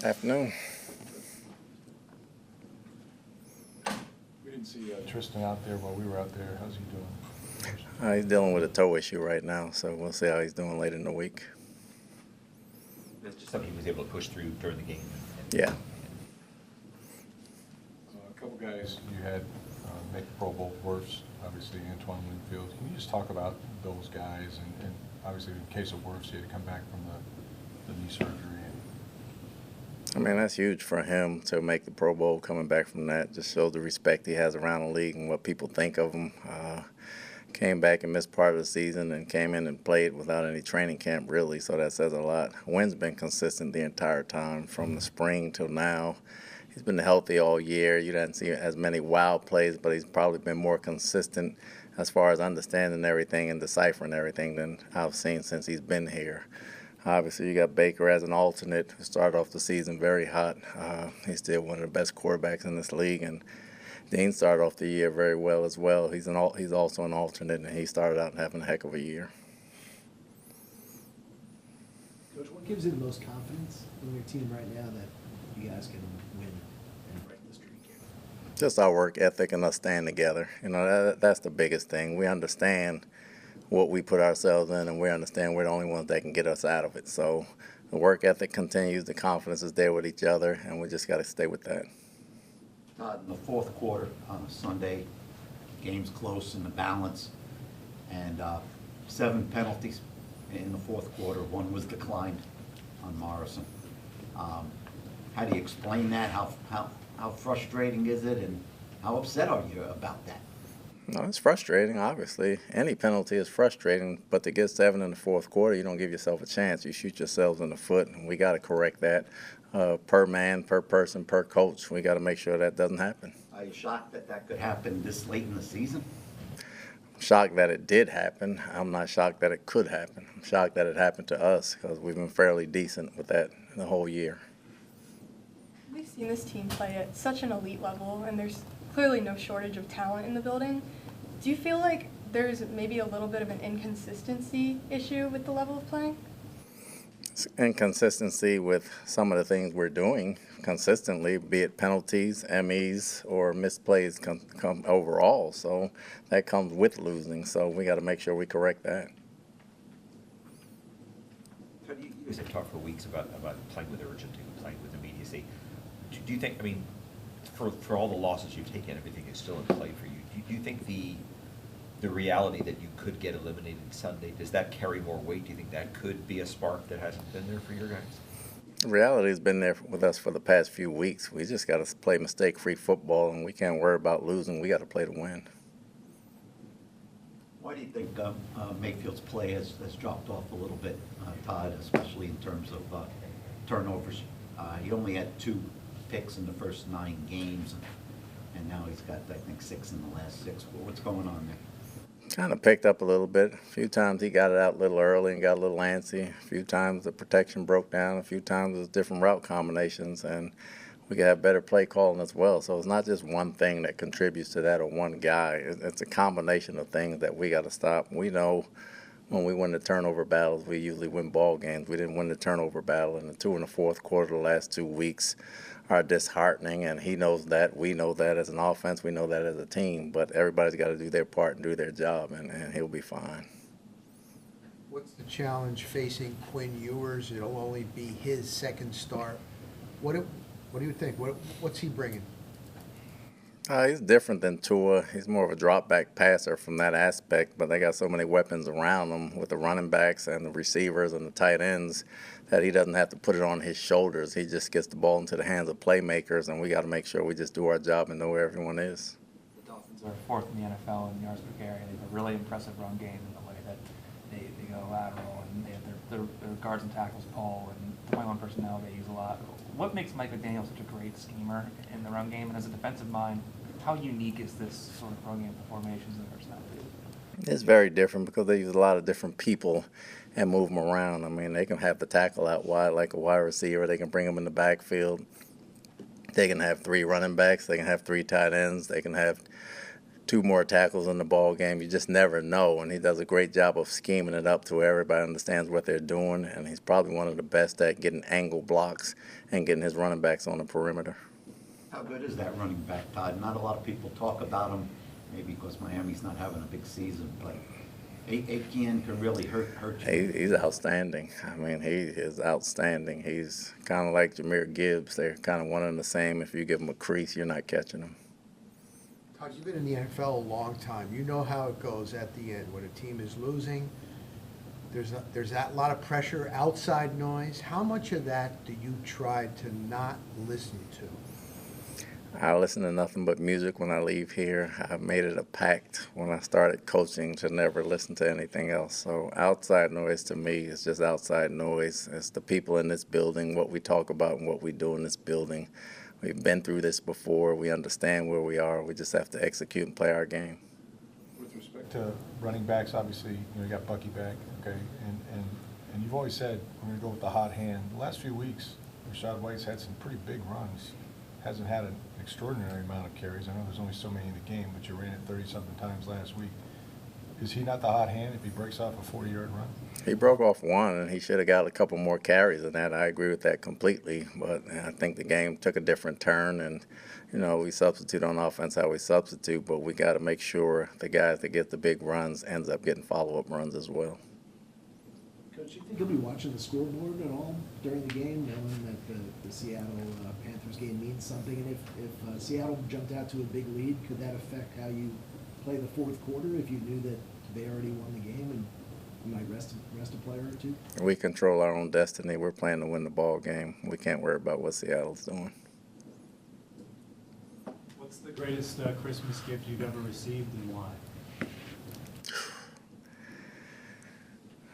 Afternoon. We didn't see Tristan out there while we were out there. How's he doing? He's dealing with a toe issue right now, so we'll see how he's doing later in the week. That's just something he was able to push through during the game. Yeah. A couple guys you had make the Pro Bowl worse, obviously Antoine Winfield. Can you just talk about those guys? And obviously in the case of Wirfs, he had to come back from the knee surgery. I mean, that's huge for him to make the Pro Bowl coming back from that. Just shows the respect he has around the league and what people think of him. Came back and missed part of the season and came in and played without any training camp, really, so that says a lot. Wynn's been consistent the entire time from the spring till now. He's been healthy all year. You didn't see as many wild plays, but he's probably been more consistent as far as understanding everything and deciphering everything than I've seen since he's been here. Obviously, you got Baker as an alternate who started off the season very hot. He's still one of the best quarterbacks in this league, and Dean started off the year very well as well. He's also an alternate, and he started out having a heck of a year. Coach, what gives you the most confidence in your team right now that you guys can win and break the streak here? Just our work ethic and us staying together. You know, that's the biggest thing. We understand what we put ourselves in, and we understand we're the only ones that can get us out of it. So the work ethic continues, the confidence is there with each other, and we just got to stay with that. Todd, in the fourth quarter on a Sunday, game's close in the balance, and 7 penalties in the fourth quarter. 1 was declined on Morrison. How do you explain that? How frustrating is it, and how upset are you about that? No, it's frustrating, obviously. Any penalty is frustrating, but to get 7 in the fourth quarter, you don't give yourself a chance. You shoot yourselves in the foot, and we got to correct that. Per man, per person, per coach. We got to make sure that doesn't happen. Are you shocked that that could happen this late in the season? I'm shocked that it did happen. I'm not shocked that it could happen. I'm shocked that it happened to us because we've been fairly decent with that the whole year. We've seen this team play at such an elite level, and there's clearly no shortage of talent in the building. Do you feel like there's maybe a little bit of an inconsistency issue with the level of playing? Inconsistency with some of the things we're doing consistently, be it penalties, MEs, or misplays come overall. So that comes with losing. So we got to make sure we correct that. Todd, you guys have talked for weeks about playing with urgency, playing with immediacy. Do you think, I mean, for all the losses you've taken, everything is still in play for you. Do you think the reality that you could get eliminated Sunday, does that carry more weight? Do you think that could be a spark that hasn't been there for your guys? The reality has been there with us for the past few weeks. We just got to play mistake-free football, and we can't worry about losing. We got to play to win. Why do you think Mayfield's play has dropped off a little bit, Todd, especially in terms of turnovers? He only had 2 picks in the first 9 games, and now he's got, I think, 6 in the last 6. What's going on there? Kind of picked up a little bit. A few times he got it out a little early and got a little antsy. A few times the protection broke down. A few times it was different route combinations, and we could have better play calling as well. So it's not just one thing that contributes to that or one guy. It's a combination of things that we got to stop. We know when we win the turnover battles, we usually win ball games. We didn't win the turnover battle, and the 2 in the fourth quarter the last 2 weeks are disheartening, and he knows that. We know that as an offense. We know that as a team. But everybody's got to do their part and do their job, and he'll be fine. What's the challenge facing Quinn Ewers? It'll only be his second start. What do you think? What's he bringing? He's different than Tua. He's more of a drop-back passer from that aspect, but they got so many weapons around him with the running backs and the receivers and the tight ends that he doesn't have to put it on his shoulders. He just gets the ball into the hands of playmakers, and we got to make sure we just do our job and know where everyone is. The Dolphins are 4th in the NFL in yards per carry. They have a really impressive run game in the way that they go lateral, and they have their guards and tackles pull, and the 21 personnel they use a lot. What makes Mike McDaniel such a great schemer in the run game? And as a defensive mind, how unique is this sort of run game, the formations and the personnel? It's very different because they use a lot of different people and move them around. I mean, they can have the tackle out wide like a wide receiver. They can bring them in the backfield. They can have 3 running backs. They can have 3 tight ends. They can have 2 more tackles in the ball game. You just never know, and he does a great job of scheming it up to where everybody understands what they're doing, and he's probably one of the best at getting angle blocks and getting his running backs on the perimeter. How good is that running back, Todd? Not a lot of people talk about him, maybe because Miami's not having a big season, but Etienne can really hurt you. He's outstanding. I mean, he is outstanding. He's kind of like Jahmyr Gibbs. They're kind of one and the same. If you give him a crease, you're not catching him. Todd, you've been in the NFL a long time. You know how it goes at the end. When a team is losing, there's that lot of pressure, outside noise. How much of that do you try to not listen to? I listen to nothing but music when I leave here. I made it a pact when I started coaching to never listen to anything else. So outside noise to me is just outside noise. It's the people in this building, what we talk about and what we do in this building. We've been through this before. We understand where we are. We just have to execute and play our game. With respect to running backs, obviously, you got Bucky back, okay, and you've always said we're going to go with the hot hand. The last few weeks, Rachaad White's had some pretty big runs. Hasn't had an extraordinary amount of carries. I know there's only so many in the game, but you ran it 30-something times last week. Is he not the hot hand if he breaks off a 40-yard run? He broke off one, and he should have got a couple more carries than that. I agree with that completely, but I think the game took a different turn, and, we substitute on offense how we substitute, but we got to make sure the guys that get the big runs ends up getting follow-up runs as well. Coach, you think you'll be watching the scoreboard at all during the game, knowing that the Seattle Panthers game means something? And if Seattle jumped out to a big lead, could that affect how you play the fourth quarter if you knew that they already won the game and you might rest a player or two? We control our own destiny. We're playing to win the ball game. We can't worry about what Seattle's doing. What's the greatest Christmas gift you've ever received and why?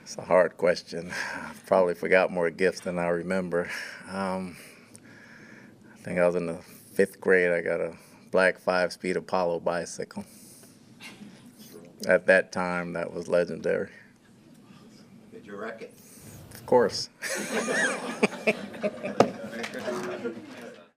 It's a hard question. I probably forgot more gifts than I remember. I think I was in the 5th grade. I got a black 5-speed Apollo bicycle. At that time, that was legendary. Did you wreck it? Of course.